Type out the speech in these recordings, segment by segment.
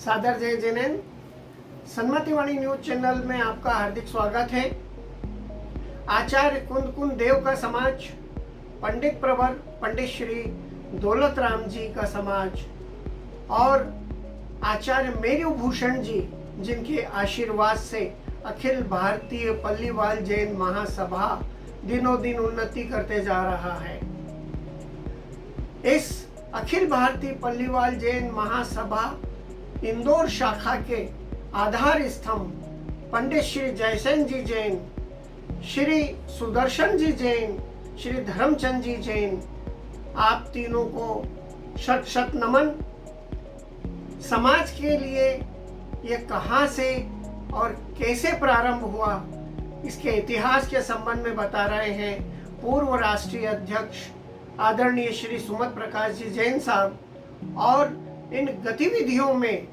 सादर जय जिनेन। सन्मतिवाणी news channel में आपका हार्दिक स्वागत है। आचार्य कुंद देव का समाज, पंडित प्रवर पंडित श्री दौलत राम जी का समाज और आचार्य मेरुभूषण जी, जिनके आशीर्वाद से अखिल भारतीय पल्लीवाल जैन महासभा दिनों दिन उन्नति करते जा रहा है। इस अखिल भारतीय पल्लीवाल जैन महासभा इंदौर शाखा के आधार स्तंभ पंडित श्री जयसेन जी जैन, श्री सुदर्शन जी जैन, श्री धर्मचंद जी जैन, आप तीनों को शत शत नमन। समाज के लिए ये कहाँ से और कैसे प्रारंभ हुआ, इसके इतिहास के संबंध में बता रहे हैं पूर्व राष्ट्रीय अध्यक्ष आदरणीय श्री सुमत प्रकाश जी जैन साहब। और इन गतिविधियों में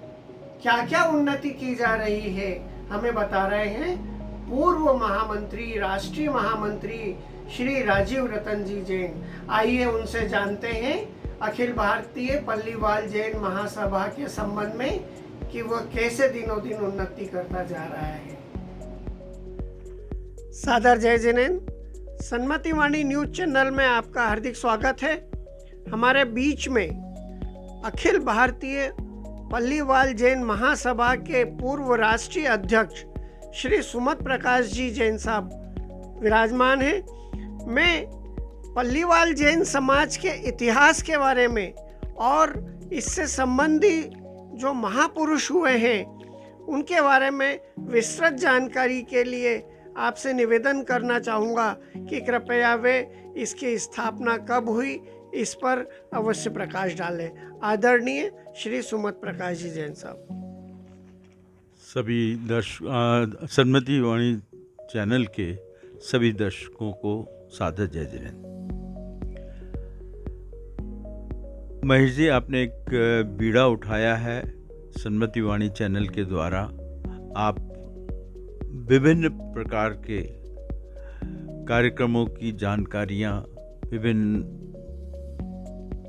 क्या क्या उन्नति की जा रही है हमें बता रहे हैं पूर्व महामंत्री, राष्ट्रीय महामंत्री श्री राजीव रतन जी जैन। आइए उनसे जानते हैं अखिल भारतीय पल्लीवाल जैन महासभा के संबंध में कि वह कैसे दिनों दिन उन्नति करता जा रहा है। सादर जय जिनेन। सन्मतिवाणी न्यूज चैनल में आपका हार्दिक स्वागत है। हमारे बीच में अखिल भारतीय पल्लीवाल जैन महासभा के पूर्व राष्ट्रीय अध्यक्ष श्री सुमत प्रकाश जी जैन साहब विराजमान हैं। मैं पल्लीवाल जैन समाज के इतिहास के बारे में और इससे संबंधी जो महापुरुष हुए हैं उनके बारे में विस्तृत जानकारी के लिए आपसे निवेदन करना चाहूँगा कि कृपया वे इसकी स्थापना कब हुई इस पर अवश्य प्रकाश डालें। आदरणीय श्री सुमत प्रकाश जी जैन साहब। सभी सन्मति वाणी चैनल के सभी दर्शकों को सादर जय जिनेन। महेश जी, आपने एक बीड़ा उठाया है सन्मति वाणी चैनल के द्वारा। आप विभिन्न प्रकार के कार्यक्रमों की जानकारियाँ, विभिन्न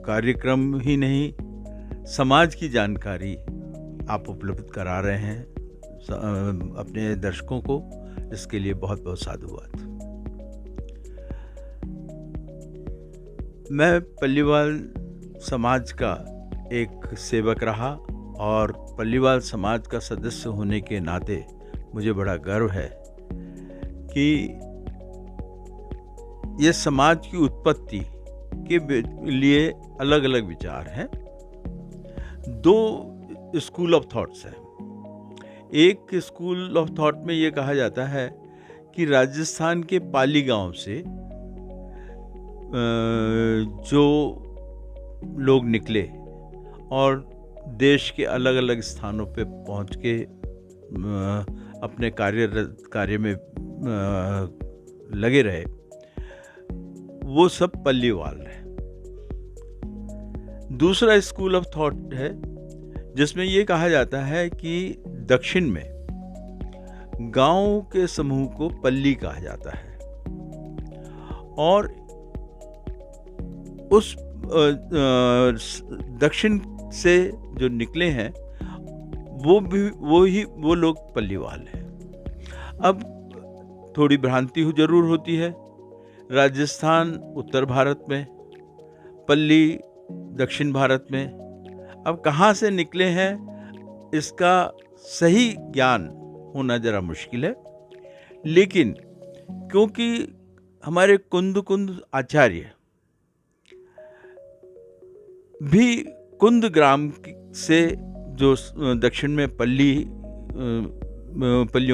कार्यक्रम ही नहीं समाज की जानकारी आप उपलब्ध करा रहे हैं अपने दर्शकों को। इसके लिए बहुत बहुत साधुवाद। मैं पल्लीवाल समाज का एक सेवक रहा और पल्लीवाल समाज का सदस्य होने के नाते मुझे बड़ा गर्व है कि ये समाज की उत्पत्ति के लिए अलग अलग विचार हैं। दो स्कूल ऑफ थॉट्स हैं। एक स्कूल ऑफ थॉट में ये कहा जाता है कि राजस्थान के पाली गांव से जो लोग निकले और देश के अलग अलग स्थानों पे पहुंच के अपने कार्य में लगे रहे, वो सब पल्लीवाल है। दूसरा स्कूल ऑफ थॉट है जिसमें ये कहा जाता है कि दक्षिण में गांव के समूह को पल्ली कहा जाता है और उस दक्षिण से जो निकले हैं वो लोग पल्लीवाल हैं। अब थोड़ी भ्रांति जरूर होती है। राजस्थान उत्तर भारत में, पल्ली दक्षिण भारत में। अब कहाँ से निकले हैं इसका सही ज्ञान होना जरा मुश्किल है, लेकिन क्योंकि हमारे कुंद आचार्य भी कुंद ग्राम से, जो दक्षिण में पल्लियों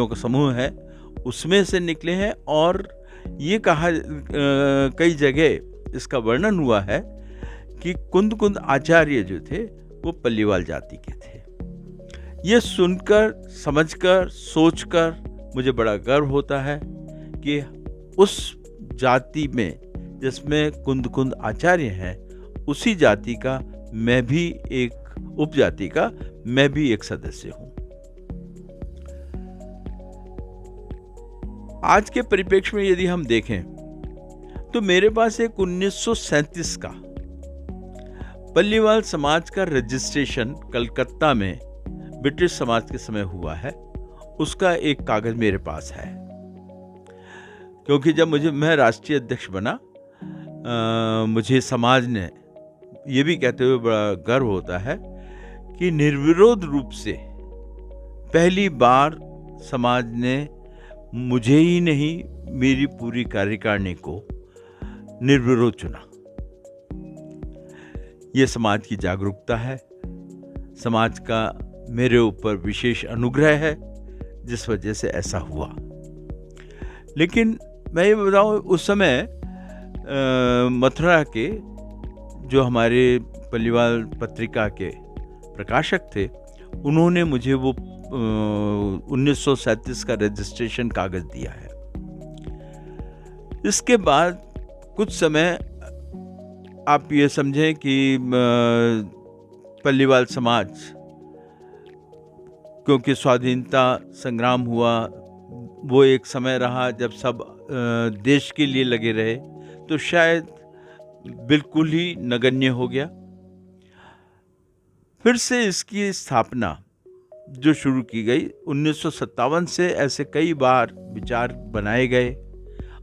का समूह है, उसमें से निकले हैं। और ये कहा कई जगह इसका वर्णन हुआ है कि कुंद आचार्य जो थे वो पल्लीवाल जाति के थे। ये सुनकर, समझकर, सोचकर मुझे बड़ा गर्व होता है कि उस जाति में जिसमें कुंद आचार्य हैं, उसी जाति का मैं भी एक उपजाति का मैं भी एक सदस्य हूं। आज के परिप्रेक्ष्य में यदि हम देखें तो मेरे पास एक 1937 का पल्लीवाल समाज का रजिस्ट्रेशन कलकत्ता में ब्रिटिश समाज के समय हुआ है, उसका एक कागज मेरे पास है। क्योंकि जब मैं राष्ट्रीय अध्यक्ष बना, मुझे समाज ने ये भी कहते हुए बड़ा गर्व होता है कि निर्विरोध रूप से पहली बार समाज ने मुझे ही नहीं, मेरी पूरी कार्यकारिणी को निर्विरोध चुना। ये समाज की जागरूकता है, समाज का मेरे ऊपर विशेष अनुग्रह है, जिस वजह से ऐसा हुआ। लेकिन मैं ये बताऊं, उस समय मथुरा के जो हमारे पल्लीवाल पत्रिका के प्रकाशक थे, उन्होंने मुझे वो 1937 का रजिस्ट्रेशन कागज दिया है। इसके बाद कुछ समय आप ये समझें कि पल्लीवाल समाज, क्योंकि स्वाधीनता संग्राम हुआ, वो एक समय रहा जब सब देश के लिए लगे रहे, तो शायद बिल्कुल ही नगण्य हो गया। फिर से इसकी स्थापना जो शुरू की गई 1957 से, ऐसे कई बार विचार बनाए गए,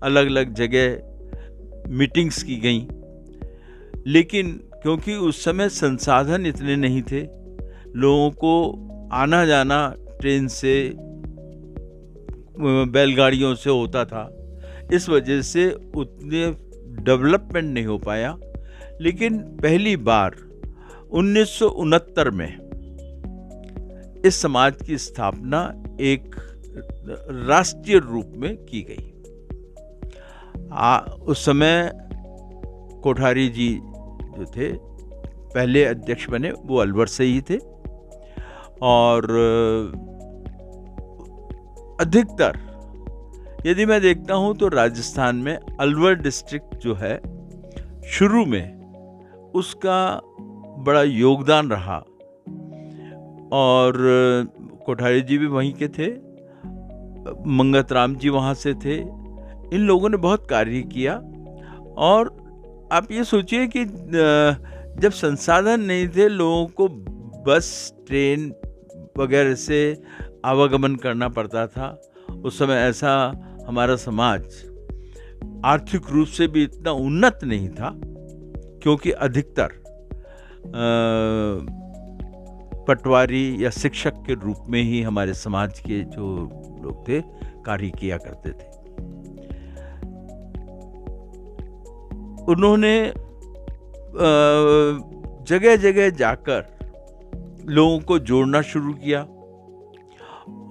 अलग अलग जगह मीटिंग्स की गई, लेकिन क्योंकि उस समय संसाधन इतने नहीं थे, लोगों को आना जाना ट्रेन से, बैलगाड़ियों से होता था, इस वजह से उतने डेवलपमेंट नहीं हो पाया। लेकिन पहली बार 1969 में इस समाज की स्थापना एक राष्ट्रीय रूप में की गई। उस समय कोठारी जी जो थे, पहले अध्यक्ष बने, वो अलवर से ही थे, और अधिकतर यदि मैं देखता हूं तो राजस्थान में अलवर डिस्ट्रिक्ट जो है, शुरू में उसका बड़ा योगदान रहा, और कोठारी जी भी वहीं के थे, मंगत राम जी वहाँ से थे। इन लोगों ने बहुत कार्य किया। और आप ये सोचिए कि जब संसाधन नहीं थे, लोगों को बस, ट्रेन वगैरह से आवागमन करना पड़ता था। उस समय ऐसा हमारा समाज आर्थिक रूप से भी इतना उन्नत नहीं था, क्योंकि अधिकतर पटवारी या शिक्षक के रूप में ही हमारे समाज के जो लोग थे कार्य किया करते थे। उन्होंने जगह जगह जाकर लोगों को जोड़ना शुरू किया,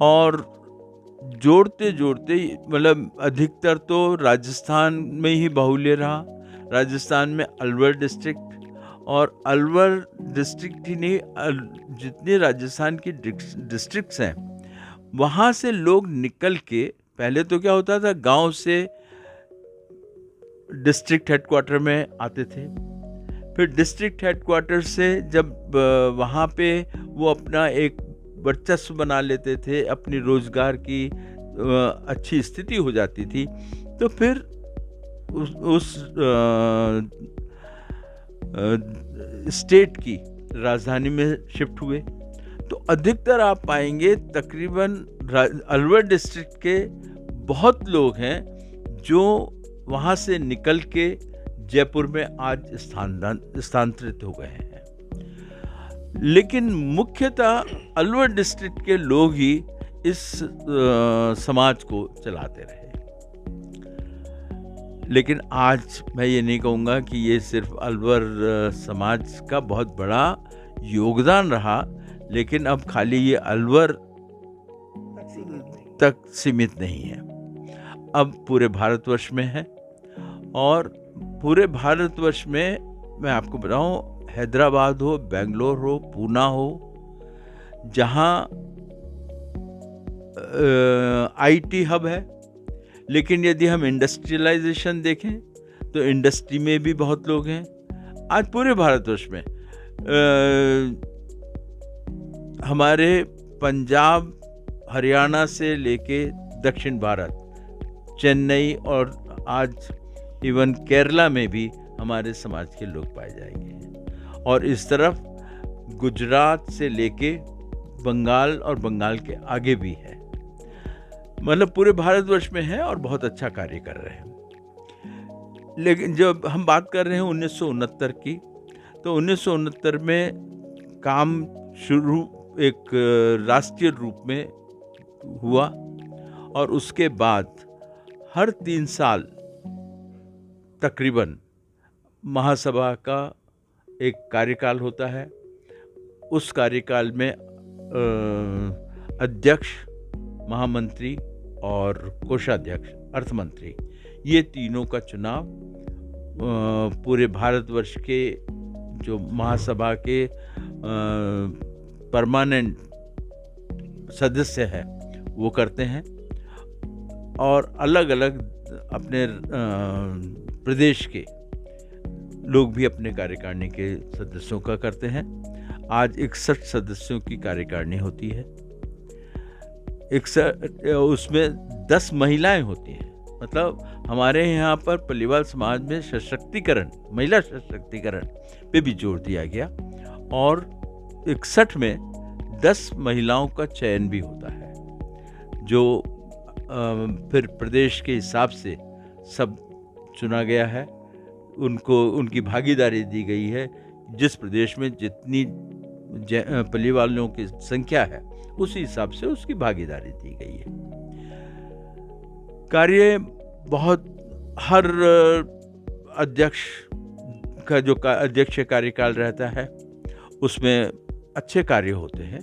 और जोड़ते जोड़ते, मतलब अधिकतर तो राजस्थान में ही बाहुल्य रहा। राजस्थान में अलवर डिस्ट्रिक्ट, और अलवर डिस्ट्रिक्ट ही नहीं, जितने राजस्थान की डिस्ट्रिक्ट्स हैं, वहाँ से लोग निकल के, पहले तो क्या होता था, गांव से डिस्ट्रिक्ट हेडक्वार्टर में आते थे, फिर डिस्ट्रिक्ट हेडक्वार्टर से जब वहाँ पे वो अपना एक वर्चस्व बना लेते थे, अपनी रोजगार की अच्छी स्थिति हो जाती थी, तो फिर उस स्टेट की राजधानी में शिफ्ट हुए। तो अधिकतर आप पाएंगे तकरीबन अलवर डिस्ट्रिक्ट के बहुत लोग हैं जो वहाँ से निकल के जयपुर में आज स्थानांतरित हो गए हैं। लेकिन मुख्यतः अलवर डिस्ट्रिक्ट के लोग ही इस समाज को चलाते रहे। लेकिन आज मैं ये नहीं कहूँगा कि ये सिर्फ अलवर समाज का बहुत बड़ा योगदान रहा, लेकिन अब खाली ये अलवर तक सीमित नहीं है, अब पूरे भारतवर्ष में है। और पूरे भारतवर्ष में मैं आपको बताऊं, हैदराबाद हो, बेंगलोर हो, पूना हो, जहाँ आईटी हब है, लेकिन यदि हम इंडस्ट्रियलाइजेशन देखें तो इंडस्ट्री में भी बहुत लोग हैं। आज पूरे भारतवर्ष में हमारे पंजाब, हरियाणा से लेके दक्षिण भारत, चेन्नई और आज इवन केरला में भी हमारे समाज के लोग पाए जाएंगे। और इस तरफ गुजरात से लेके बंगाल और बंगाल के आगे भी है, मतलब पूरे भारतवर्ष में है और बहुत अच्छा कार्य कर रहे हैं। लेकिन जब हम बात कर रहे हैं 1969 की, तो 1969 में काम शुरू एक राष्ट्रीय रूप में हुआ और उसके बाद हर 3 साल तकरीबन महासभा का एक कार्यकाल होता है। उस कार्यकाल में अध्यक्ष, महामंत्री और कोषाध्यक्ष, अर्थमंत्री, ये तीनों का चुनाव पूरे भारतवर्ष के जो महासभा के परमानेंट सदस्य हैं वो करते हैं, और अलग अलग अपने प्रदेश के लोग भी अपने कार्यकारिणी के सदस्यों का करते हैं। आज 61 सदस्यों की कार्यकारिणी होती है। 61 उसमें 10 महिलाएं होती हैं। मतलब हमारे यहाँ पर पल्लीवाल समाज में सशक्तिकरण, महिला सशक्तिकरण पे भी जोर दिया गया, और 61 में 10 महिलाओं का चयन भी होता है, जो फिर प्रदेश के हिसाब से सब चुना गया है। उनको उनकी भागीदारी दी गई है। जिस प्रदेश में जितनी पल्लीवालों की संख्या है उसी हिसाब से उसकी भागीदारी दी गई है। कार्य बहुत, हर अध्यक्ष का जो अध्यक्ष कार्यकाल रहता है उसमें अच्छे कार्य होते हैं।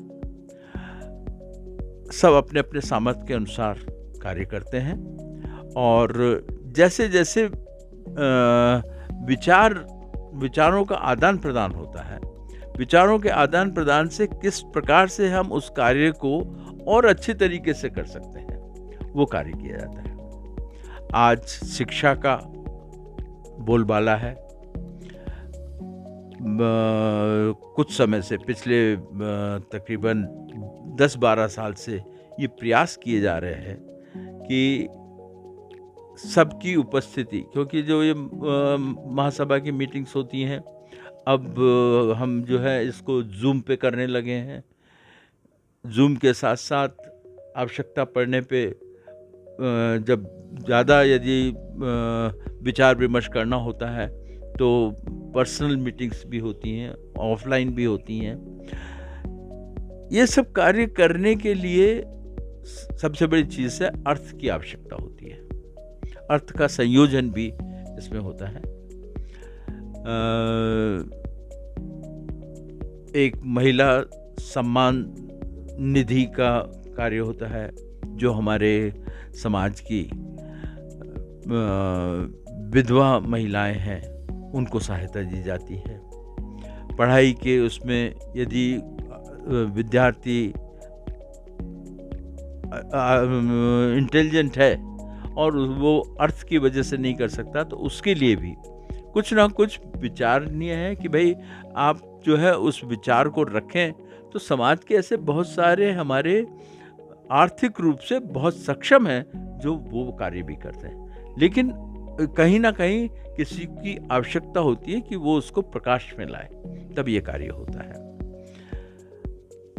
सब अपने अपने सामर्थ्य के अनुसार कार्य करते हैं, और जैसे जैसे विचारों का आदान प्रदान होता है, विचारों के आदान प्रदान से किस प्रकार से हम उस कार्य को और अच्छे तरीके से कर सकते हैं, वो कार्य किया जाता है। आज शिक्षा का बोलबाला है। कुछ समय से, पिछले तकरीबन 10-12 साल से ये प्रयास किए जा रहे हैं कि सबकी उपस्थिति, क्योंकि जो ये महासभा की मीटिंग्स होती हैं, अब हम जो है इसको जूम पे करने लगे हैं। जूम के साथ साथ आवश्यकता पड़ने पे जब ज़्यादा यदि विचार विमर्श करना होता है तो पर्सनल मीटिंग्स भी होती हैं, ऑफलाइन भी होती हैं। ये सब कार्य करने के लिए सबसे बड़ी चीज़ है अर्थ की आवश्यकता होती है। अर्थ का संयोजन भी इसमें होता है। एक महिला सम्मान निधि का कार्य होता है, जो हमारे समाज की विधवा महिलाएं हैं उनको सहायता दी जाती है। पढ़ाई के उसमें यदि विद्यार्थी इंटेलिजेंट है और वो अर्थ की वजह से नहीं कर सकता, तो उसके लिए भी कुछ ना कुछ विचारणीय है कि भाई आप जो है उस विचार को रखें। तो समाज के ऐसे बहुत सारे हमारे आर्थिक रूप से बहुत सक्षम हैं जो वो कार्य भी करते हैं, लेकिन कहीं ना कहीं किसी की आवश्यकता होती है कि वो उसको प्रकाश में लाए, तब ये कार्य होता है।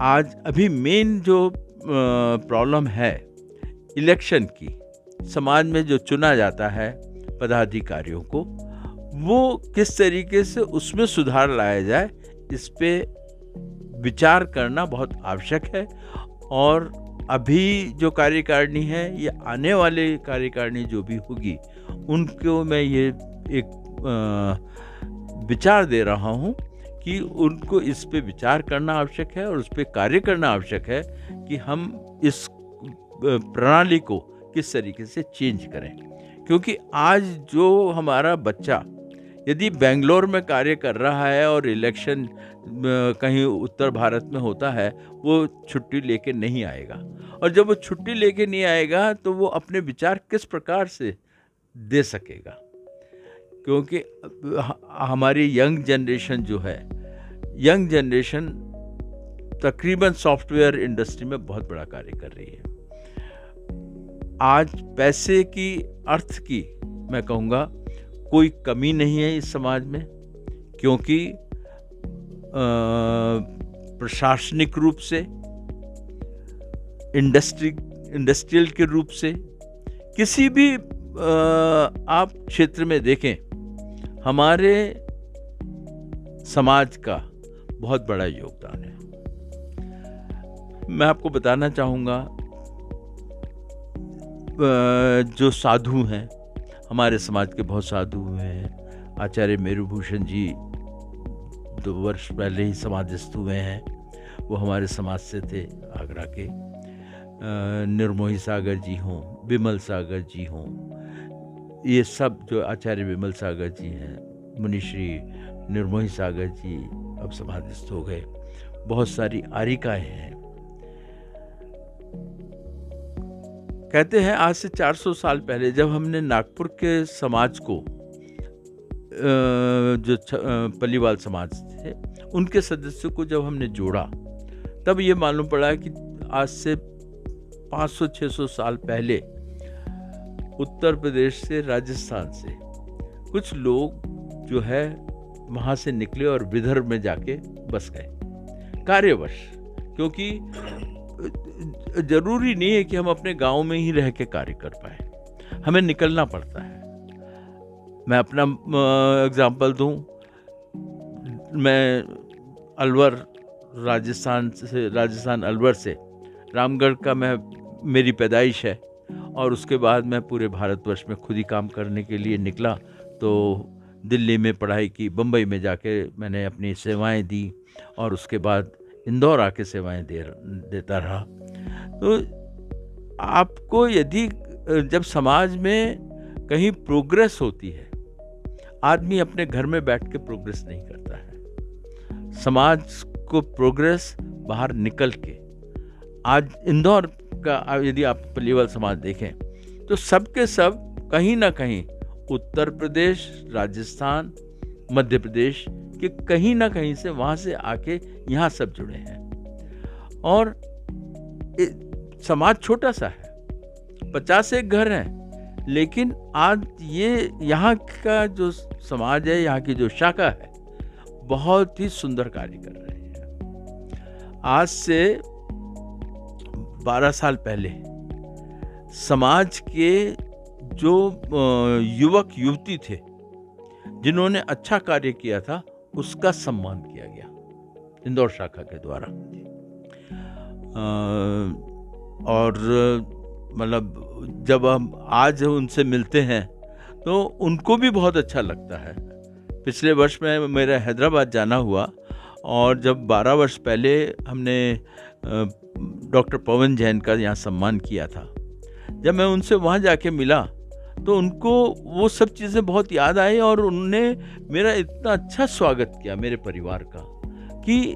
आज अभी मेन जो प्रॉब्लम है इलेक्शन की, समाज में जो चुना जाता है पदाधिकारियों को, वो किस तरीके से उसमें सुधार लाया जाए, इस पे विचार करना बहुत आवश्यक है। और अभी जो कार्यकारिणी है, ये आने वाले कार्यकारिणी जो भी होगी, उनको मैं ये एक विचार दे रहा हूँ कि उनको इस पे विचार करना आवश्यक है और उस पे कार्य करना आवश्यक है कि हम इस प्रणाली को किस तरीके से चेंज करें। क्योंकि आज जो हमारा बच्चा यदि बेंगलोर में कार्य कर रहा है और इलेक्शन कहीं उत्तर भारत में होता है, वो छुट्टी लेके नहीं आएगा, और जब वो छुट्टी लेके नहीं आएगा तो वो अपने विचार किस प्रकार से दे सकेगा। क्योंकि हमारी यंग जनरेशन जो है, यंग जनरेशन तकरीबन सॉफ्टवेयर इंडस्ट्री में बहुत बड़ा कार्य कर रही है। आज पैसे की, अर्थ की, मैं कहूँगा कोई कमी नहीं है इस समाज में, क्योंकि प्रशासनिक रूप से इंडस्ट्रियल के रूप से, किसी भी आप क्षेत्र में देखें, हमारे समाज का बहुत बड़ा योगदान है। मैं आपको बताना चाहूँगा, जो साधु हैं, हमारे समाज के बहुत साधु हुए हैं। आचार्य मेरुभूषण जी 2 वर्ष पहले ही समाधिस्थ हुए हैं, वो हमारे समाज से थे, आगरा के। निर्मोही सागर जी हों, विमल सागर जी हों, ये सब जो आचार्य विमल सागर जी हैं, मुनिश्री निर्मोही सागर जी अब समाधिस्थ हो गए। बहुत सारी आरिकाएँ हैं। कहते हैं आज से 400 साल पहले जब हमने नागपुर के समाज को, जो पल्लीवाल समाज थे, उनके सदस्यों को जब हमने जोड़ा, तब ये मालूम पड़ा कि आज से 500-600 साल पहले उत्तर प्रदेश से, राजस्थान से कुछ लोग जो है वहाँ से निकले और विदर्भ में जाके बस गए कार्यवश। क्योंकि जरूरी नहीं है कि हम अपने गांव में ही रह के कार्य कर पाए, हमें निकलना पड़ता है। मैं अपना एग्जाम्पल दूं, मैं अलवर, राजस्थान अलवर से, रामगढ़ का मेरी पैदाइश है, और उसके बाद मैं पूरे भारतवर्ष में खुद ही काम करने के लिए निकला। तो दिल्ली में पढ़ाई की, बम्बई में जाके मैंने अपनी सेवाएं दी, और उसके बाद इंदौर आके सेवाएं देता रहा। तो आपको यदि जब समाज में कहीं प्रोग्रेस होती है, आदमी अपने घर में बैठ के प्रोग्रेस नहीं करता है, समाज को प्रोग्रेस बाहर निकल के। आज इंदौर का यदि आप पल्लीवाल समाज देखें तो सबके सब कहीं ना कहीं उत्तर प्रदेश, राजस्थान, मध्य प्रदेश के कहीं ना कहीं से, वहाँ से आके यहाँ सब जुड़े हैं। और समाज छोटा सा है, 51 घर हैं, लेकिन आज ये यहाँ का जो समाज है, यहाँ की जो शाखा है, बहुत ही सुंदर कार्य कर रहे हैं। आज से 12 साल पहले समाज के जो युवक युवती थे जिन्होंने अच्छा कार्य किया था, उसका सम्मान किया गया इंदौर शाखा के द्वारा। और मतलब जब हम आज उनसे मिलते हैं तो उनको भी बहुत अच्छा लगता है। पिछले वर्ष में मेरा हैदराबाद जाना हुआ, और जब 12 वर्ष पहले हमने डॉक्टर पवन जैन का यहाँ सम्मान किया था, जब मैं उनसे वहाँ जाके मिला तो उनको वो सब चीज़ें बहुत याद आई, और उन्होंने मेरा इतना अच्छा स्वागत किया, मेरे परिवार का, कि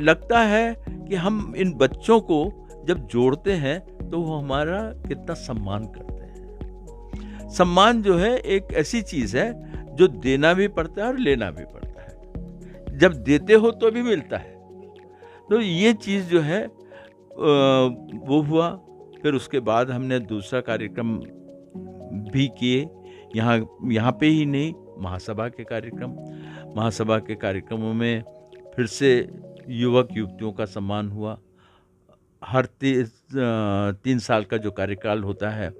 लगता है कि हम इन बच्चों को जब जोड़ते हैं तो वो हमारा कितना सम्मान करते हैं। सम्मान जो है एक ऐसी चीज़ है जो देना भी पड़ता है और लेना भी पड़ता है। जब देते हो तो भी मिलता है। तो ये चीज़ जो है वो हुआ। फिर उसके बाद हमने दूसरा कार्यक्रम भी किए, यहाँ पे ही नहीं, महासभा के कार्यक्रमों में फिर से युवक युवतियों का सम्मान हुआ। हर 3 साल का जो कार्यकाल होता है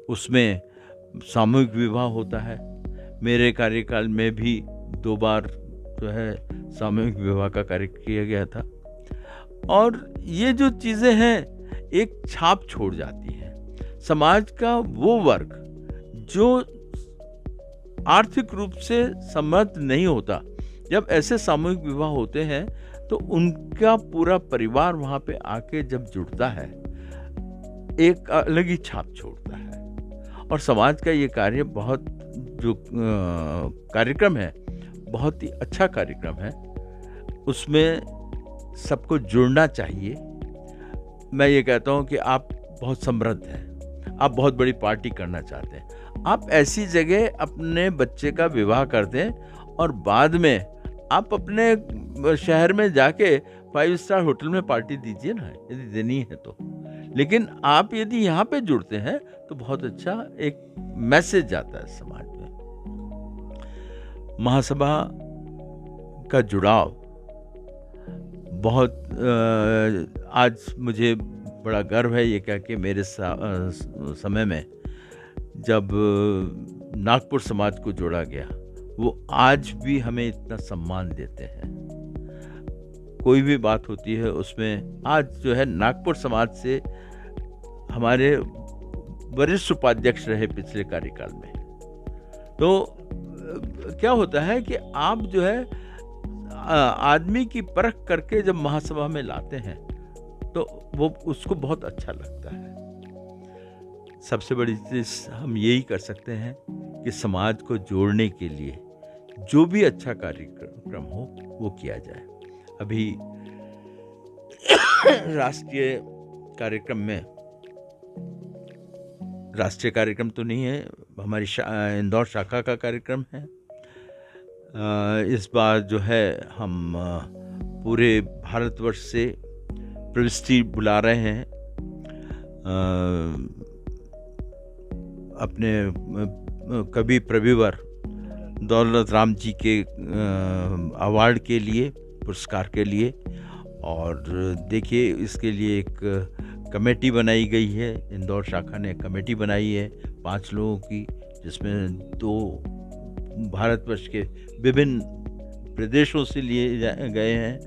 उसमें सामूहिक विवाह होता है। मेरे कार्यकाल में भी 2 बार जो है सामूहिक विवाह का कार्य किया गया था। और ये जो चीज़ें हैं एक छाप छोड़ जाती हैं। समाज का वो वर्ग जो आर्थिक रूप से समृद्ध नहीं होता, जब ऐसे सामूहिक विवाह होते हैं तो उनका पूरा परिवार वहाँ पे आके जब जुड़ता है, एक अलग ही छाप छोड़ता है। और समाज का ये कार्य बहुत जो कार्यक्रम है, बहुत ही अच्छा कार्यक्रम है। उसमें सबको जुड़ना चाहिए। मैं ये कहता हूँ कि आप बहुत समृद्ध हैं, आप बहुत बड़ी पार्टी करना चाहते हैं, आप ऐसी जगह अपने बच्चे का विवाह कर दें और बाद में आप अपने शहर में जाके 5 स्टार होटल में पार्टी दीजिए ना, यदि देनी है तो। लेकिन आप यदि यहाँ पे जुड़ते हैं तो बहुत अच्छा एक मैसेज जाता है समाज में। महासभा का जुड़ाव बहुत आज मुझे बड़ा गर्व है ये कह के मेरे समय में जब नागपुर समाज को जोड़ा गया, वो आज भी हमें इतना सम्मान देते हैं। कोई भी बात होती है उसमें आज जो है नागपुर समाज से हमारे वरिष्ठ उपाध्यक्ष रहे पिछले कार्यकाल में। तो क्या होता है कि आप जो है आदमी की परख करके जब महासभा में लाते हैं तो वो उसको बहुत अच्छा लगता है। सबसे बड़ी चीज हम यही कर सकते हैं कि समाज को जोड़ने के लिए जो भी अच्छा कार्यक्रम हो वो किया जाए। अभी राष्ट्रीय कार्यक्रम तो नहीं है, हमारी इंदौर शाखा का कार्यक्रम है। इस बार जो है हम पूरे भारतवर्ष से प्रविष्टि बुला रहे हैं अपने कवि प्रविवर दौलत राम जी के अवार्ड के लिए, पुरस्कार के लिए। और देखिए इसके लिए एक कमेटी बनाई गई है, इंदौर शाखा ने कमेटी बनाई है 5 लोगों की, जिसमें 2 भारतवर्ष के विभिन्न प्रदेशों से लिए गए हैं।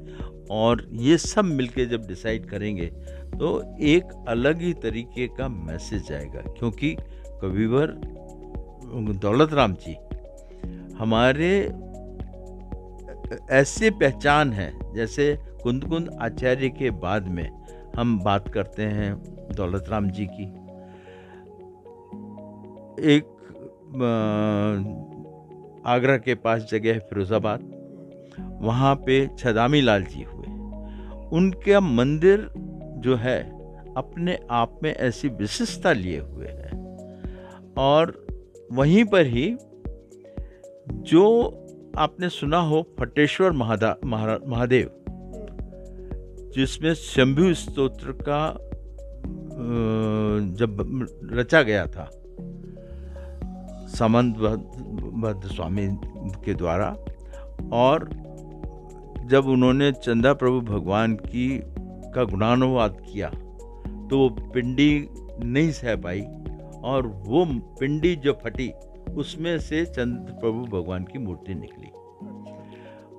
और ये सब मिलके जब डिसाइड करेंगे तो एक अलग ही तरीके का मैसेज आएगा, क्योंकि कविवर दौलत राम जी हमारे ऐसे पहचान है, जैसे कुंद कुंद आचार्य के बाद में हम बात करते हैं दौलत राम जी की। एक आगरा के पास जगह है फिरोजाबाद, वहाँ पे छदामी लाल जी हुए। उनका मंदिर जो है अपने आप में ऐसी विशिष्टता लिए हुए है। और वहीं पर ही जो आपने सुना हो फटेश्वर महादेव, जिसमें शंभु स्तोत्र का जब रचा गया था सामंत भद्र स्वामी के द्वारा, और जब उन्होंने चंदा प्रभु भगवान का गुणानुवाद किया तो वो पिंडी नहीं सह पाई, और वो पिंडी जो फटी उसमें से चंद्र प्रभु भगवान की मूर्ति निकली।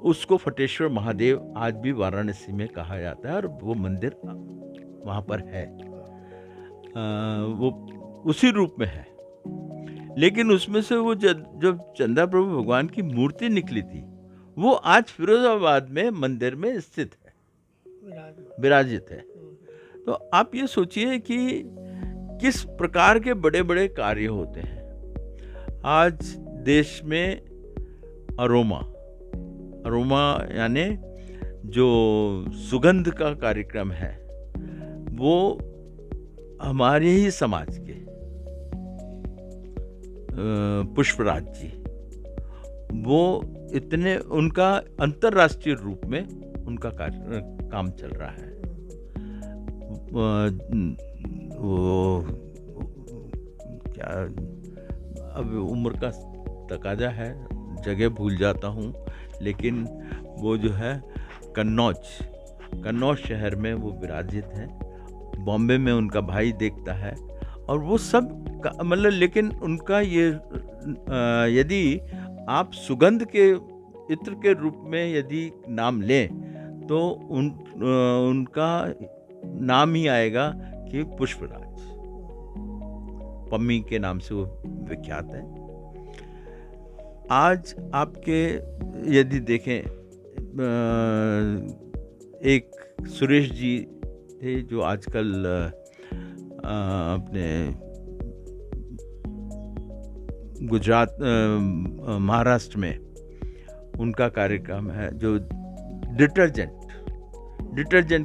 उसको फटेश्वर महादेव आज भी वाराणसी में कहा जाता है, और वो मंदिर वहाँ पर है, वो उसी रूप में है। लेकिन उसमें से वो जब चंदा प्रभु भगवान की मूर्ति निकली थी, वो आज फिरोजाबाद में मंदिर में स्थित है, विराजित है। तो आप ये सोचिए कि किस प्रकार के बड़े बड़े कार्य होते हैं। आज देश में अरोमा यानी जो सुगंध का कार्यक्रम है, वो हमारे ही समाज के पुष्पराज जी, वो इतने, उनका अंतर्राष्ट्रीय रूप में उनका काम चल रहा है। वो क्या, अब उम्र का तकाजा है, जगह भूल जाता हूँ, लेकिन वो जो है कन्नौज शहर में वो विराजित हैं। बॉम्बे में उनका भाई देखता है, और वो सब मतलब, लेकिन उनका ये यदि आप सुगंध के इत्र के रूप में यदि नाम लें तो उनका नाम ही आएगा कि पुष्पराज, पम्मी के नाम से वो विख्यात है। आज आपके यदि देखें, एक सुरेश जी थे जो आजकल अपने गुजरात महाराष्ट्र में उनका कार्यक्रम है, जो डिटर्जेंट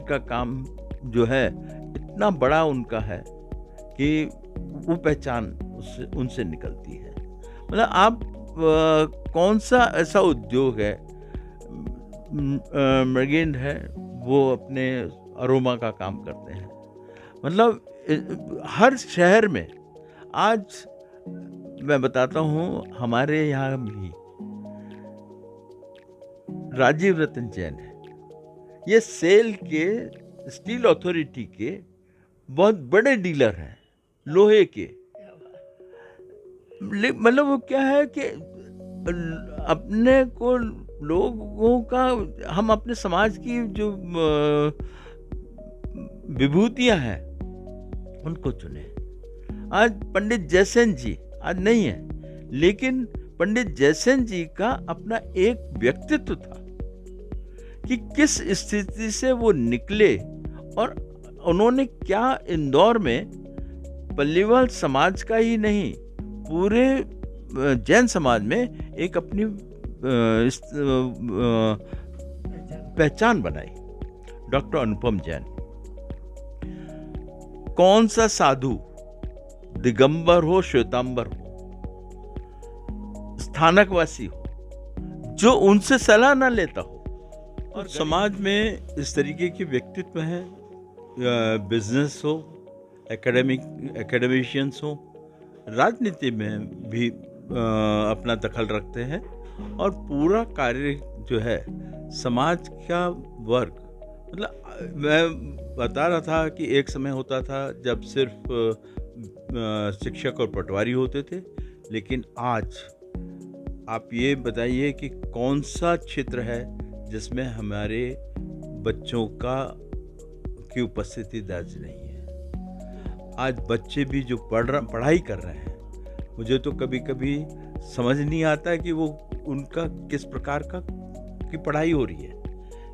का काम जो है इतना बड़ा उनका है कि वो पहचान उनसे निकलती है। मतलब आप कौन सा ऐसा उद्योग है, मृगिंड है, वो अपने अरोमा का काम करते हैं। मतलब हर शहर में आज मैं बताता हूँ, हमारे यहाँ भी राजीव रतन जैन है, ये सेल के स्टील अथॉरिटी के बहुत बड़े डीलर हैं लोहे के। मतलब वो क्या है कि अपने को लोगों का, हम अपने समाज की जो विभूतियां हैं उनको चुने। आज पंडित जयसेन जी आज नहीं है, लेकिन पंडित जयसेन जी का अपना एक व्यक्तित्व था कि किस स्थिति से वो निकले और उन्होंने क्या इंदौर में पल्लीवाल समाज का ही नहीं, पूरे जैन समाज में एक अपनी पहचान बनाई। डॉक्टर अनुपम जैन, कौन सा साधु, दिगंबर हो श्वेतांबर हो, स्थानकवासी हो, जो उनसे सलाह न लेता हो। और समाज में इस तरीके के व्यक्तित्व हैं, बिजनेस हो, एकेडमिशियंस हो, राजनीति में भी अपना दखल रखते हैं और पूरा कार्य जो है समाज का वर्ग, मतलब मैं बता रहा था कि एक समय होता था जब सिर्फ शिक्षक और पटवारी होते थे, लेकिन आज आप ये बताइए कि कौन सा क्षेत्र है जिसमें हमारे बच्चों की उपस्थिति दर्ज नहीं है। आज बच्चे भी जो पढ़ाई कर रहे हैं, मुझे तो कभी कभी समझ नहीं आता कि वो उनका किस प्रकार की पढ़ाई हो रही है,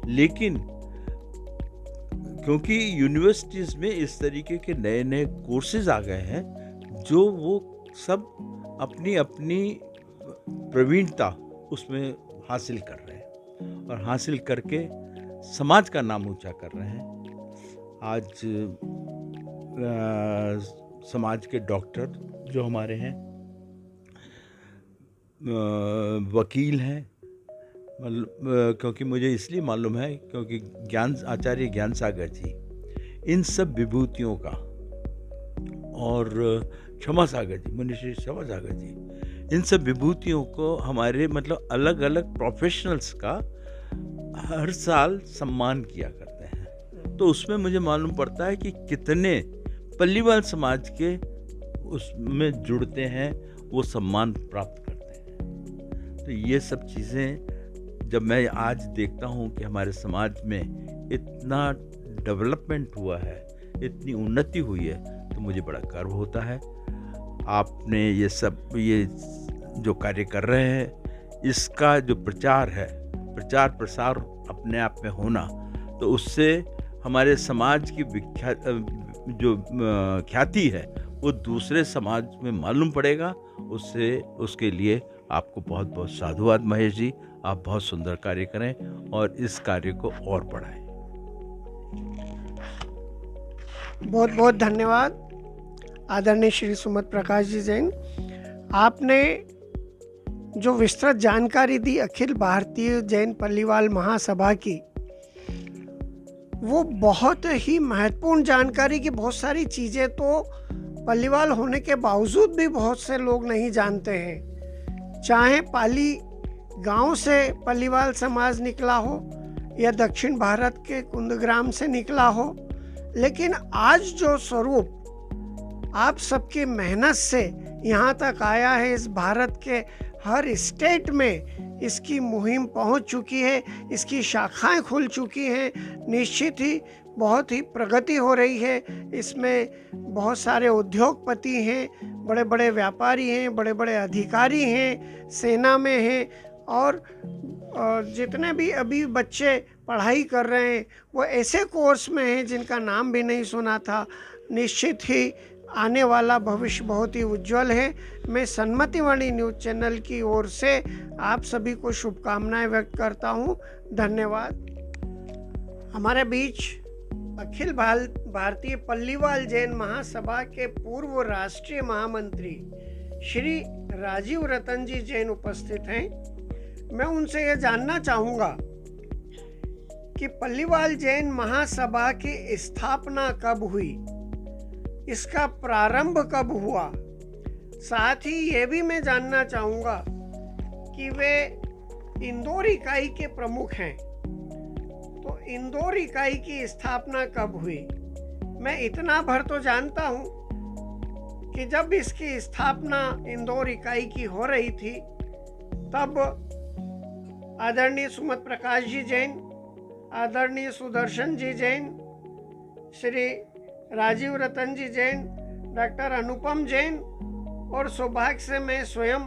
लेकिन क्योंकि यूनिवर्सिटीज़ में इस तरीके के नए नए कोर्सेज आ गए हैं जो वो सब अपनी अपनी प्रवीणता उसमें हासिल कर रहे हैं और हासिल करके समाज का नाम ऊंचा कर रहे हैं। आज समाज के डॉक्टर जो हमारे हैं, वकील हैं, क्योंकि मुझे इसलिए मालूम है क्योंकि आचार्य ज्ञान सागर जी इन सब विभूतियों का, और क्षमा सागर जी, मुनिश्री क्षमा सागर जी, इन सब विभूतियों को हमारे मतलब अलग अलग प्रोफेशनल्स का हर साल सम्मान किया करते हैं। तो उसमें मुझे मालूम पड़ता है कि कितने पल्लीवाल समाज के उसमें जुड़ते हैं, वो सम्मान प्राप्त करते हैं। तो ये सब चीज़ें जब मैं आज देखता हूँ कि हमारे समाज में इतना डेवलपमेंट हुआ है, इतनी उन्नति हुई है, तो मुझे बड़ा गर्व होता है। आपने ये जो कार्य कर रहे हैं, इसका जो प्रचार है, प्रचार प्रसार अपने आप में होना, तो उससे हमारे समाज की ख्याति है वो दूसरे समाज में मालूम पड़ेगा। उसके लिए आपको बहुत बहुत साधुवाद महेश जी। आप बहुत सुंदर कार्य करें और इस कार्य को और बढ़ाएं। बहुत बहुत धन्यवाद आदरणीय श्री सुमत प्रकाश जी जैन। आपने जो विस्तृत जानकारी दी अखिल भारतीय जैन पल्लीवाल महासभा की, वो बहुत ही महत्वपूर्ण जानकारी की। बहुत सारी चीज़ें तो पल्लीवाल होने के बावजूद भी बहुत से लोग नहीं जानते हैं। चाहे पाली गांव से पल्लीवाल समाज निकला हो या दक्षिण भारत के कुंदग्राम से निकला हो, लेकिन आज जो स्वरूप आप सबकी मेहनत से यहाँ तक आया है, इस भारत के हर स्टेट में इसकी मुहिम पहुँच चुकी है, इसकी शाखाएं खुल चुकी हैं, निश्चित ही बहुत ही प्रगति हो रही है। इसमें बहुत सारे उद्योगपति हैं, बड़े बड़े व्यापारी हैं, बड़े बड़े अधिकारी हैं, सेना में हैं, और जितने भी अभी बच्चे पढ़ाई कर रहे हैं वो ऐसे कोर्स में हैं जिनका नाम भी नहीं सुना था। निश्चित ही आने वाला भविष्य बहुत ही उज्जवल है। मैं सन्मतिवाणी न्यूज़ चैनल की ओर से आप सभी को शुभकामनाएं व्यक्त करता हूं। धन्यवाद। हमारे बीच अखिल भारतीय पल्लीवाल जैन महासभा के पूर्व राष्ट्रीय महामंत्री श्री राजीव रतन जी जैन उपस्थित हैं। मैं उनसे यह जानना चाहूँगा कि पल्लीवाल जैन महासभा की स्थापना कब हुई, इसका प्रारंभ कब हुआ। साथ ही ये भी मैं जानना चाहूँगा कि वे इंदौर इकाई के प्रमुख हैं, तो इंदौर इकाई की स्थापना कब हुई। मैं इतना भर तो जानता हूँ कि जब इसकी स्थापना इंदौर इकाई की हो रही थी तब आदरणीय सुमत प्रकाश जी जैन, आदरणीय सुदर्शन जी जैन, श्री राजीव रतन जी जैन, डॉक्टर अनुपम जैन और सौभाग्य से मैं स्वयं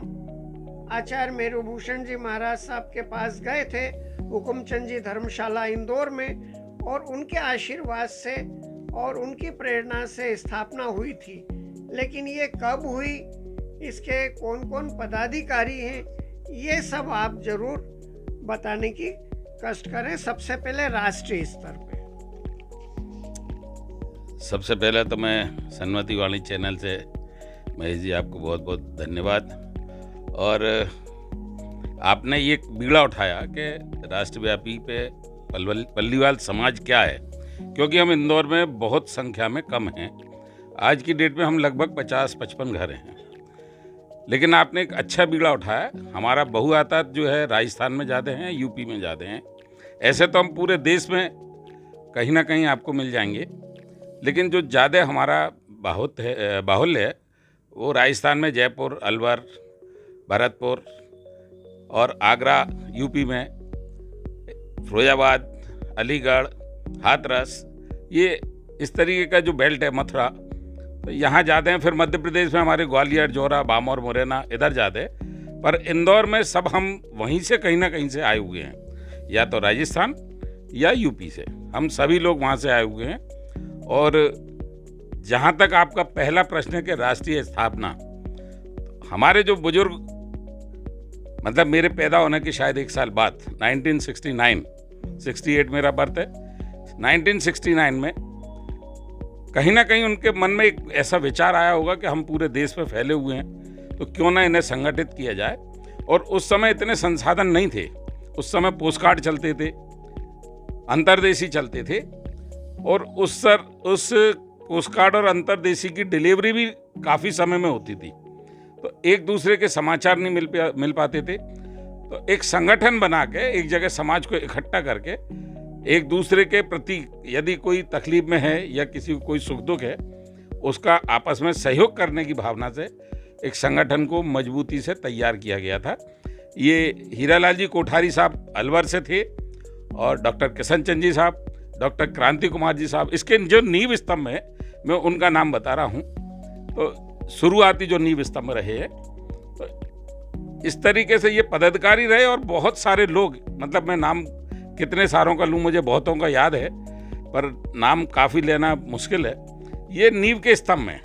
आचार्य मेरुभूषण जी महाराज साहब के पास गए थे हुकुमचंद जी धर्मशाला इंदौर में, और उनके आशीर्वाद से और उनकी प्रेरणा से स्थापना हुई थी। लेकिन ये कब हुई, इसके कौन कौन पदाधिकारी हैं, ये सब आप जरूर बताने की कष्ट करें। सबसे पहले राष्ट्रीय स्तर पे। सबसे पहले तो मैं सन्मति वाणी चैनल से महेश जी आपको बहुत बहुत धन्यवाद। और आपने ये बीड़ा उठाया कि राष्ट्रव्यापी पे पल्लीवाल समाज क्या है, क्योंकि हम इंदौर में बहुत संख्या में कम हैं। आज की डेट में हम लगभग 50-55 घर हैं, लेकिन आपने एक अच्छा बीड़ा उठाया। हमारा बहुआतात जो है राजस्थान में ज़्यादा हैं, यूपी में ज़्यादा हैं। ऐसे तो हम पूरे देश में कहीं ना कहीं आपको मिल जाएंगे, लेकिन जो ज़्यादा हमारा बाहुल्य है वो राजस्थान में जयपुर, अलवर, भरतपुर और आगरा, यूपी में फिरोजाबाद, अलीगढ़, हाथरस, ये इस तरीके का जो बेल्ट है, मथुरा, तो यहाँ ज़्यादा हैं। फिर मध्य प्रदेश में हमारे ग्वालियर, जोरा, बामौर, मुरैना, इधर ज़्यादा है। पर इंदौर में सब हम वहीं से कहीं ना कहीं से आए हुए हैं, या तो राजस्थान या यूपी से। हम सभी लोग वहाँ से आए हुए हैं। और जहाँ तक आपका पहला प्रश्न है कि राष्ट्रीय स्थापना, हमारे जो बुजुर्ग, मतलब मेरे पैदा होने के शायद एक साल बाद 1969 मेरा बर्थ है, 1969 में कहीं ना कहीं उनके मन में एक ऐसा विचार आया होगा कि हम पूरे देश में फैले हुए हैं, तो क्यों ना इन्हें संगठित किया जाए। और उस समय इतने संसाधन नहीं थे। उस समय पोस्टकार्ड चलते थे, अंतर्देशी चलते थे, और उस पोस्टकार्ड और अंतर्देशी की डिलीवरी भी काफ़ी समय में होती थी, तो एक दूसरे के समाचार नहीं मिल पाते थे। तो एक संगठन बना के एक जगह समाज को इकट्ठा करके एक दूसरे के प्रति यदि कोई तकलीफ में है या किसी को कोई सुख दुख है, उसका आपस में सहयोग करने की भावना से एक संगठन को मजबूती से तैयार किया गया था। ये हीरालाल जी कोठारी साहब अलवर से थे, और डॉक्टर किशन चंद जी साहब, डॉक्टर क्रांति कुमार जी साहब, इसके जो नींव स्तंभ है मैं उनका नाम बता रहा हूँ। तो शुरुआती जो नींव स्तंभ रहे हैं, तो इस तरीके से ये पदाधिकारी रहे। और बहुत सारे लोग, मतलब मैं नाम कितने सारों का लूँ, मुझे बहुतों का याद है पर नाम काफ़ी लेना मुश्किल है। ये नींव के स्तंभ में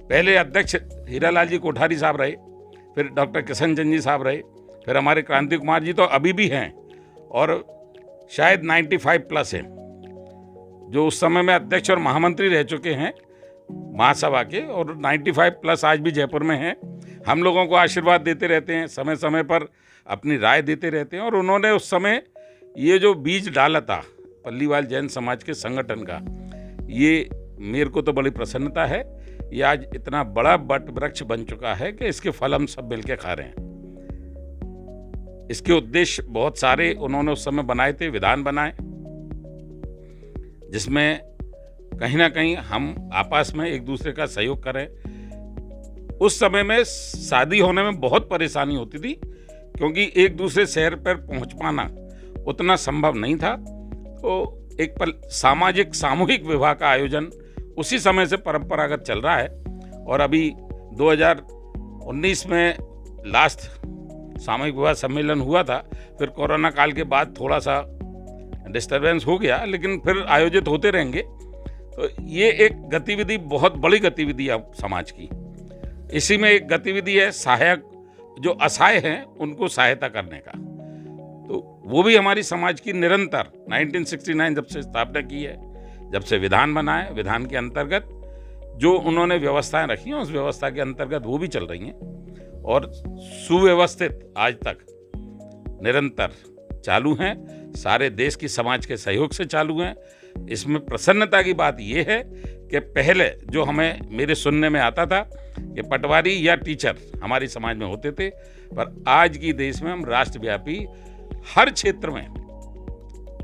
पहले अध्यक्ष हीरालाल जी कोठारी साहब रहे, फिर डॉक्टर किशन चंद जी साहब रहे, फिर हमारे क्रांति कुमार जी तो अभी भी हैं और शायद 95+ हैं, जो उस समय में अध्यक्ष और महामंत्री रह चुके हैं महासभा के, और 95+ आज भी जयपुर में हैं। हम लोगों को आशीर्वाद देते रहते हैं, समय समय पर अपनी राय देते रहते हैं। और उन्होंने उस समय ये जो बीज डाला था पल्लीवाल जैन समाज के संगठन का, ये मेरे को तो बड़ी प्रसन्नता है। ये आज इतना बड़ा वट वृक्ष बन चुका है कि इसके फल हम सब मिलकर खा रहे हैं। इसके उद्देश्य बहुत सारे उन्होंने उस समय बनाए थे, विधान बनाए, जिसमें कहीं ना कहीं हम आपस में एक दूसरे का सहयोग करें। उस समय में शादी होने में बहुत परेशानी होती थी, क्योंकि एक दूसरे शहर पर पहुंच पाना उतना संभव नहीं था। तो एक सामाजिक सामूहिक विवाह का आयोजन उसी समय से परंपरागत चल रहा है। और अभी 2019 में लास्ट सामूहिक विवाह सम्मेलन हुआ था, फिर कोरोना काल के बाद थोड़ा सा डिस्टर्बेंस हो गया, लेकिन फिर आयोजित होते रहेंगे। तो ये एक गतिविधि, बहुत बड़ी गतिविधि है समाज की। इसी में एक गतिविधि है सहायक, जो असहाय हैं उनको सहायता करने का। तो वो भी हमारी समाज की निरंतर 1969 जब से स्थापना की है, जब से विधान बना है, विधान के अंतर्गत जो उन्होंने व्यवस्थाएं रखी हैं, उस व्यवस्था के अंतर्गत वो भी चल रही हैं और सुव्यवस्थित आज तक निरंतर चालू हैं। सारे देश की समाज के सहयोग से चालू हैं। इसमें प्रसन्नता की बात यह है कि पहले जो हमें मेरे सुनने में आता था कि पटवारी या टीचर हमारी समाज में होते थे, पर आज की देश में हम राष्ट्रव्यापी हर क्षेत्र में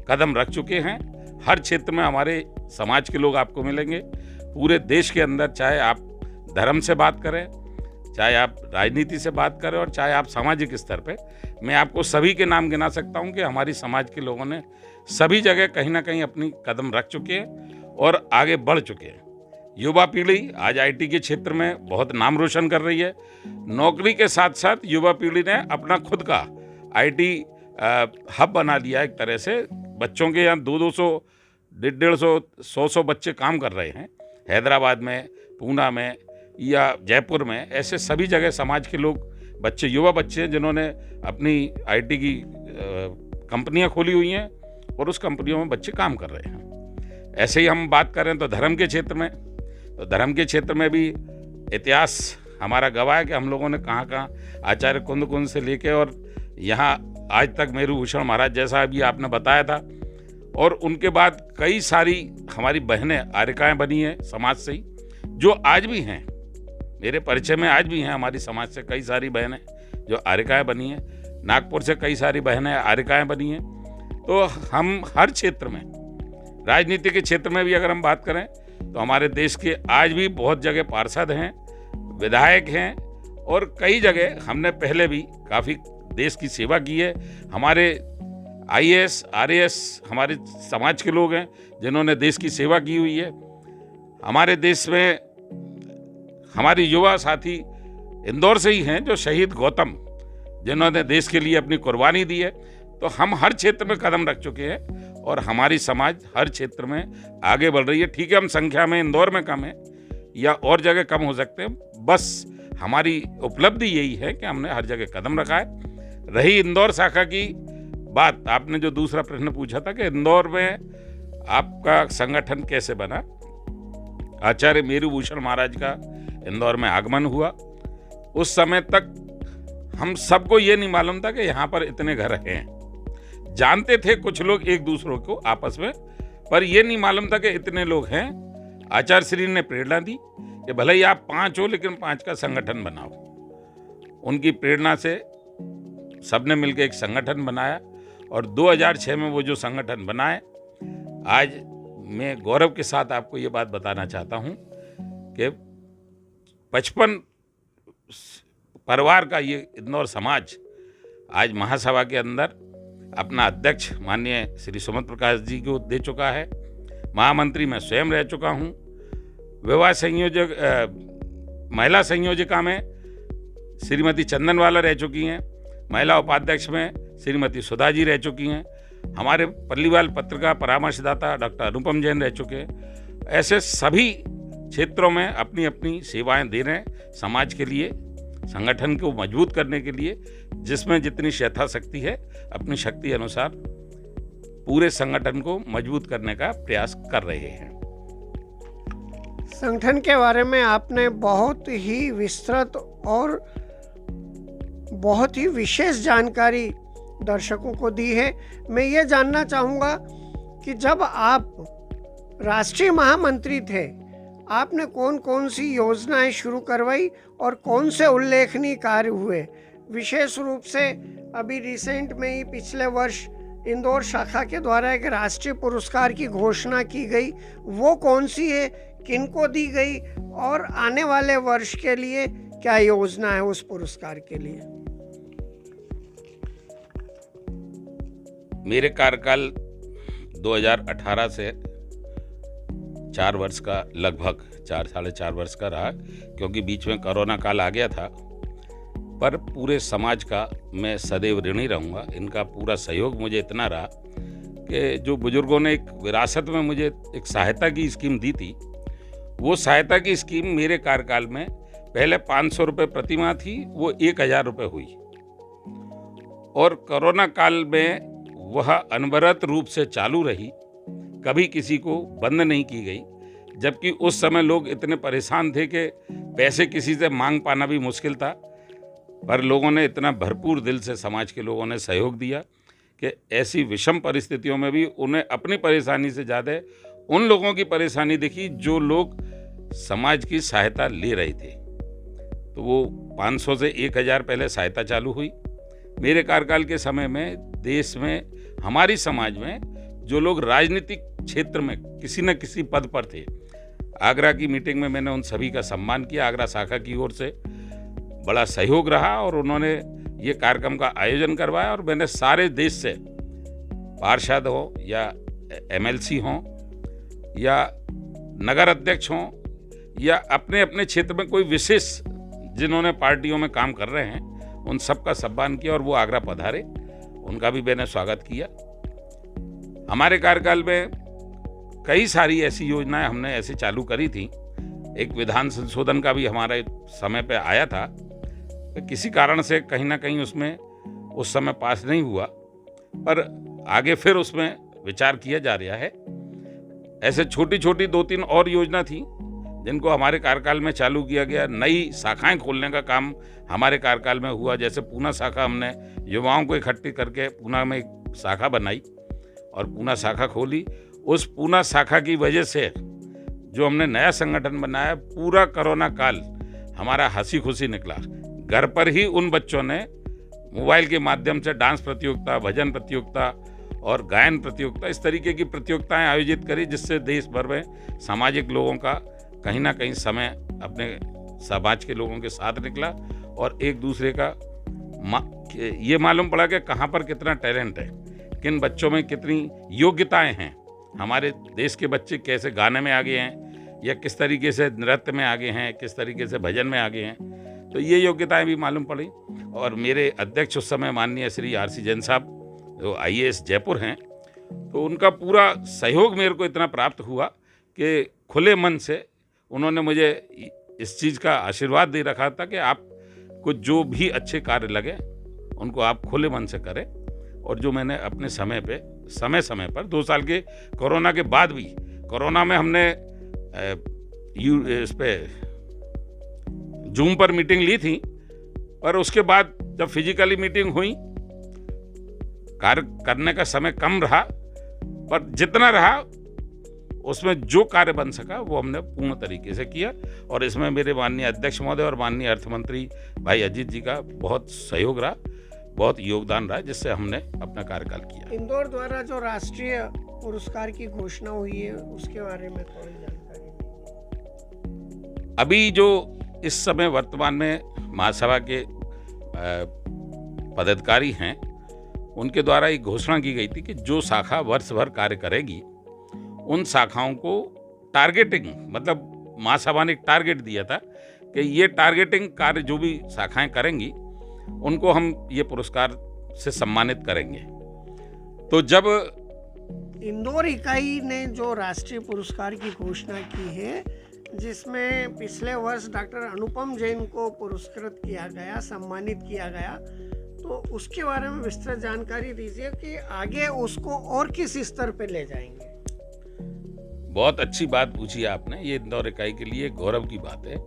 कदम रख चुके हैं। हर क्षेत्र में हमारे समाज के लोग आपको मिलेंगे। पूरे देश के अंदर, चाहे आप धर्म से बात करें, चाहे आप राजनीति से बात करें और चाहे आप सामाजिक स्तर पे, मैं आपको सभी के नाम गिना सकता हूं कि हमारी समाज के लोगों ने सभी जगह कहीं ना कहीं अपनी कदम रख चुके हैं और आगे बढ़ चुके हैं। युवा पीढ़ी आज आईटी के क्षेत्र में बहुत नाम रोशन कर रही है। नौकरी के साथ साथ युवा पीढ़ी ने अपना खुद का आईटी हब बना लिया। एक तरह से बच्चों के यहाँ 200, 150, 100 बच्चे काम कर रहे हैं। हैदराबाद में, पूना में या जयपुर में, ऐसे सभी जगह समाज के लोग, बच्चे, युवा बच्चे हैं जिन्होंने अपनी आईटी की कंपनियां खोली हुई हैं और उस कंपनियों में बच्चे काम कर रहे हैं। ऐसे ही हम बात करें तो धर्म के क्षेत्र में, तो धर्म के क्षेत्र में भी इतिहास हमारा गवाह है कि हम लोगों ने कहाँ कहाँ आचार्य कुंद कुंद से लेके और यहाँ आज तक मेरू भूषण महाराज जैसा अभी आपने बताया था, और उनके बाद कई सारी हमारी बहनें आर्यिकाएँ बनी हैं समाज से ही, जो आज भी हैं मेरे परिचय में, आज भी हैं हमारी समाज से कई सारी बहनें जो आर्यिकाएँ बनी हैं। नागपुर से कई सारी बहनें आर्यिकाएँ बनी हैं। तो हम हर क्षेत्र में, राजनीति के क्षेत्र में भी अगर हम बात करें तो हमारे देश के आज भी बहुत जगह पार्षद हैं, विधायक हैं और कई जगह हमने पहले भी काफ़ी देश की सेवा की है। हमारे आईएएस, आरएएस हमारे समाज के लोग हैं जिन्होंने देश की सेवा की हुई है। हमारे देश में हमारी युवा साथी इंदौर से ही हैं जो शहीद गौतम, जिन्होंने देश के लिए अपनी कुर्बानी दी है। तो हम हर क्षेत्र में कदम रख चुके हैं और हमारी समाज हर क्षेत्र में आगे बढ़ रही है। ठीक है, हम संख्या में इंदौर में कम है या और जगह कम हो सकते हैं, बस हमारी उपलब्धि यही है कि हमने हर जगह कदम रखा है। रही इंदौर शाखा की बात, आपने जो दूसरा प्रश्न पूछा था कि इंदौर में आपका संगठन कैसे बना, आचार्य मेरू भूषण महाराज का इंदौर में आगमन हुआ। उस समय तक हम सबको ये नहीं मालूम था कि यहाँ पर इतने घर हैं। जानते थे कुछ लोग एक दूसरों को आपस में, पर ये नहीं मालूम था कि इतने लोग हैं। आचार्य श्री ने प्रेरणा दी कि भले ही आप 5 हो लेकिन 5 का संगठन बनाओ। उनकी प्रेरणा से सबने मिलकर एक संगठन बनाया और 2006 में वो जो संगठन बनाए, आज मैं गौरव के साथ आपको ये बात बताना चाहता हूँ कि 55 परिवार का ये इंदौर समाज आज महासभा के अंदर अपना अध्यक्ष माननीय श्री सुमन प्रकाश जी को दे चुका है। महामंत्री मैं स्वयं रह चुका हूँ। विवाह संयोजक, महिला संयोजिका में श्रीमती चंदनवाला रह चुकी हैं। महिला उपाध्यक्ष में श्रीमती सुधा जी रह चुकी हैं। हमारे पल्लीवाल पत्रिका परामर्शदाता डॉक्टर अनुपम जैन रह चुके हैं। ऐसे सभी क्षेत्रों में अपनी अपनी सेवाएं दे रहे हैं समाज के लिए, संगठन को मजबूत करने के लिए, जिसमें जितनी यथाशक्ति है अपनी शक्ति अनुसार पूरे संगठन को मजबूत करने का प्रयास कर रहे हैं। संगठन के बारे में आपने बहुत ही विस्तृत और बहुत ही विशेष जानकारी दर्शकों को दी है। मैं ये जानना चाहूँगा कि जब आप राष्ट्रीय महामंत्री थे, आपने कौन कौन सी योजनाएं शुरू करवाई और कौन से उल्लेखनीय कार्य हुए। विशेष रूप से अभी रिसेंट में ही पिछले वर्ष इंदौर शाखा के द्वारा एक राष्ट्रीय पुरस्कार की घोषणा की गई, वो कौन सी है, किनको दी गई और आने वाले वर्ष के लिए क्या योजना है उस पुरस्कार के लिए। मेरे कार्यकाल 2018 से 4 वर्ष का, लगभग 4-4.5 वर्ष का रहा, क्योंकि बीच में कोरोना काल आ गया था। पर पूरे समाज का मैं सदैव ऋणी रहूँगा। इनका पूरा सहयोग मुझे इतना रहा कि जो बुजुर्गों ने एक विरासत में मुझे एक सहायता की स्कीम दी थी, वो सहायता की स्कीम मेरे कार्यकाल में पहले 500 रुपये प्रतिमाह थी, वो 1000 रुपये हुई और कोरोना काल में वह अनवरत रूप से चालू रही, कभी किसी को बंद नहीं की गई। जबकि उस समय लोग इतने परेशान थे कि पैसे किसी से मांग पाना भी मुश्किल था, पर लोगों ने इतना भरपूर दिल से, समाज के लोगों ने सहयोग दिया कि ऐसी विषम परिस्थितियों में भी उन्हें अपनी परेशानी से ज़्यादा उन लोगों की परेशानी दिखी जो लोग समाज की सहायता ले रहे थे। तो वो 500 से 1000 पहले सहायता चालू हुई। मेरे कार्यकाल के समय में देश में, हमारी समाज में जो लोग राजनीतिक क्षेत्र में किसी न किसी पद पर थे। आगरा की मीटिंग में मैंने उन सभी का सम्मान किया। आगरा शाखा की ओर से बड़ा सहयोग रहा और उन्होंने ये कार्यक्रम का आयोजन करवाया और मैंने सारे देश से पार्षद हो या MLC हों या नगर अध्यक्ष हों या अपने अपने क्षेत्र में कोई विशेष जिन्होंने पार्टियों में काम कर रहे हैं, उन सब का सम्मान किया और वो आगरा पधारे, उनका भी मैंने स्वागत किया। हमारे कार्यकाल में कई सारी ऐसी योजनाएं हमने ऐसे चालू करी थी। एक विधान संशोधन का भी हमारे समय पे आया था, किसी कारण से कहीं ना कहीं उसमें उस समय पास नहीं हुआ, पर आगे फिर उसमें विचार किया जा रहा है। ऐसे छोटी छोटी 2-3 और योजना थी जिनको हमारे कार्यकाल में चालू किया गया। नई शाखाएं खोलने का काम हमारे कार्यकाल में हुआ। जैसे पूना शाखा हमने युवाओं को इकट्ठे करके पूना में एक शाखा बनाई और पूना शाखा खोली। उस पूना शाखा की वजह से जो हमने नया संगठन बनाया, पूरा कोरोना काल हमारा हंसी खुशी निकला। घर पर ही उन बच्चों ने मोबाइल के माध्यम से डांस प्रतियोगिता, भजन प्रतियोगिता और गायन प्रतियोगिता, इस तरीके की प्रतियोगिताएं आयोजित करी, जिससे देश भर में सामाजिक लोगों का कहीं ना कहीं समय अपने समाज के लोगों के साथ निकला और एक दूसरे का ये मालूम पड़ा कि कहाँ पर कितना टैलेंट है, किन बच्चों में कितनी योग्यताएं हैं। हमारे देश के बच्चे कैसे गाने में आगे हैं या किस तरीके से नृत्य में आगे हैं, किस तरीके से भजन में आगे हैं, तो ये योग्यताएं भी मालूम पड़ी। और मेरे अध्यक्ष उस समय माननीय श्री RC जैन साहब, जो IAS जयपुर हैं, तो उनका पूरा सहयोग मेरे को इतना प्राप्त हुआ कि खुले मन से उन्होंने मुझे इस चीज़ का आशीर्वाद दे रखा था कि आपको जो भी अच्छे कार्य लगे उनको आप खुले मन से करें। और जो मैंने अपने समय पर 2 साल के कोरोना के बाद भी, कोरोना में हमने इस पे जूम पर मीटिंग ली थी, पर उसके बाद जब फिजिकली मीटिंग हुई, कार्य करने का समय कम रहा, पर जितना रहा उसमें जो कार्य बन सका वो हमने पूर्ण तरीके से किया। और इसमें मेरे माननीय अध्यक्ष महोदय और माननीय अर्थ मंत्री भाई अजीत जी का बहुत सहयोग रहा, बहुत योगदान रहा, जिससे हमने अपना कार्यकाल किया। इंदौर द्वारा जो राष्ट्रीय पुरस्कार की घोषणा हुई है, उसके बारे में थोड़ी जानकारी दीजिए। अभी जो इस समय वर्तमान में महासभा के पदाधिकारी हैं, उनके द्वारा एक घोषणा की गई थी कि जो शाखा वर्ष भर कार्य करेगी उन शाखाओं को टारगेटिंग, मतलब महासभा ने एक टारगेट दिया था कि ये टारगेटिंग कार्य जो भी शाखाएं करेंगी उनको हम ये पुरस्कार से सम्मानित करेंगे। तो जब इंदौर इकाई ने जो राष्ट्रीय पुरस्कार की घोषणा की है, जिसमें पिछले वर्ष डॉक्टर अनुपम जैन को पुरस्कृत किया गया, सम्मानित किया गया, तो उसके बारे में विस्तृत जानकारी दीजिए कि आगे उसको और किस स्तर पे ले जाएंगे। बहुत अच्छी बात पूछी आपने। ये इंदौर इकाई के लिए गौरव की बात है,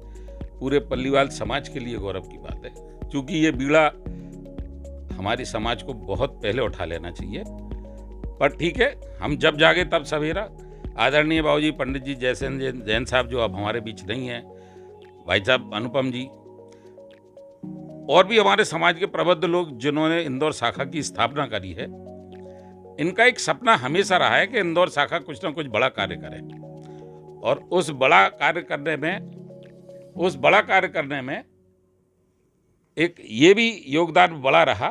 पूरे पल्लीवाल समाज के लिए गौरव की बात है, क्योंकि ये बीड़ा हमारी समाज को बहुत पहले उठा लेना चाहिए। पर ठीक है, हम जब जागे तब सवेरा। आदरणीय बाबूजी पंडित जी जैन साहब, जो अब हमारे बीच नहीं हैं, भाई साहब अनुपम जी, और भी हमारे समाज के प्रबुद्ध लोग जिन्होंने इंदौर शाखा की स्थापना करी है, इनका एक सपना हमेशा रहा है कि इंदौर शाखा कुछ ना कुछ बड़ा कार्य करे। और उस बड़ा कार्य करने में एक ये भी योगदान बड़ा रहा।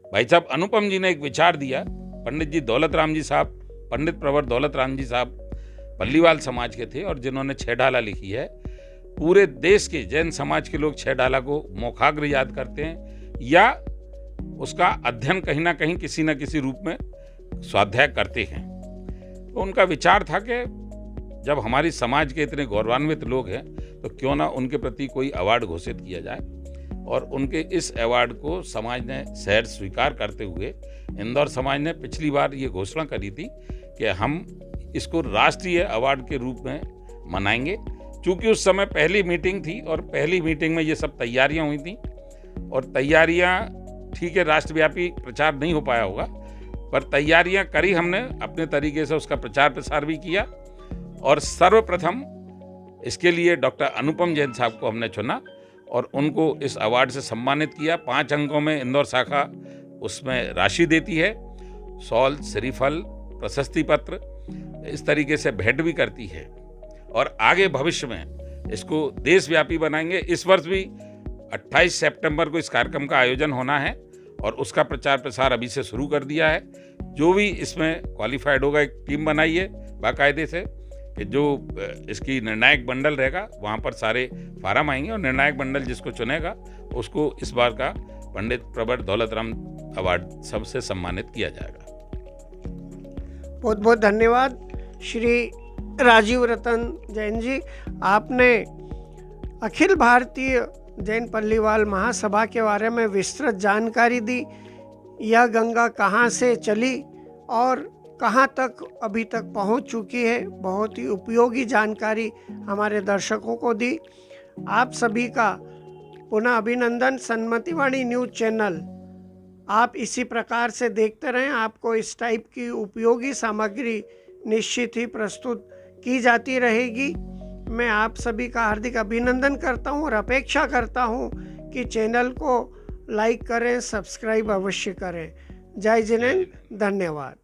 भाई साहब अनुपम जी ने एक विचार दिया, पंडित जी दौलत राम जी साहब, पंडित प्रवर दौलत राम जी साहब पल्लीवाल समाज के थे और जिन्होंने 6 डाला लिखी है। पूरे देश के जैन समाज के लोग 6 डाला को मोखाग्र याद करते हैं या उसका अध्ययन कहीं ना कहीं किसी न किसी रूप में स्वाध्याय करते हैं। तो उनका विचार था कि जब हमारी समाज के इतने गौरवान्वित लोग हैं, तो क्यों ना उनके प्रति कोई अवार्ड घोषित किया जाए। और उनके इस अवार्ड को समाज ने सहर्ष स्वीकार करते हुए इंदौर समाज ने पिछली बार ये घोषणा करी थी कि हम इसको राष्ट्रीय अवार्ड के रूप में मनाएंगे। क्योंकि उस समय पहली मीटिंग थी और पहली मीटिंग में ये सब तैयारियां हुई थी, और तैयारियां ठीक है, राष्ट्रव्यापी प्रचार नहीं हो पाया होगा, पर तैयारियां करी हमने अपने तरीके से, उसका प्रचार प्रसार भी किया। और सर्वप्रथम इसके लिए डॉक्टर अनुपम जैन साहब को हमने चुना और उनको इस अवार्ड से सम्मानित किया। 5 अंकों में इंदौर शाखा उसमें राशि देती है, शॉल, श्रीफल, प्रशस्ति पत्र इस तरीके से भेंट भी करती है और आगे भविष्य में इसको देशव्यापी बनाएंगे। इस वर्ष भी 28 सितंबर को इस कार्यक्रम का आयोजन होना है और उसका प्रचार प्रसार अभी से शुरू कर दिया है। जो भी इसमें क्वालिफाइड होगा, एक टीम बनाई है बाकायदे से कि जो इसकी निर्णायक मंडल रहेगा, वहाँ पर सारे फार्म आएंगे और निर्णायक मंडल जिसको चुनेगा उसको इस बार का पंडित प्रवर दौलतराम अवार्ड सबसे सम्मानित किया जाएगा। बहुत बहुत धन्यवाद श्री राजीव रतन जैन जी। आपने अखिल भारतीय जैन पल्लीवाल महासभा के बारे में विस्तृत जानकारी दी। यह गंगा कहाँ से चली और कहाँ तक अभी तक पहुँच चुकी है, बहुत ही उपयोगी जानकारी हमारे दर्शकों को दी। आप सभी का पुनः अभिनंदन। सन्मतिवाणी न्यूज़ चैनल आप इसी प्रकार से देखते रहें। आपको इस टाइप की उपयोगी सामग्री निश्चित ही प्रस्तुत की जाती रहेगी। मैं आप सभी का हार्दिक अभिनंदन करता हूं और अपेक्षा करता हूं कि चैनल को लाइक करें, सब्सक्राइब अवश्य करें। जय जिनेन्द्र, धन्यवाद।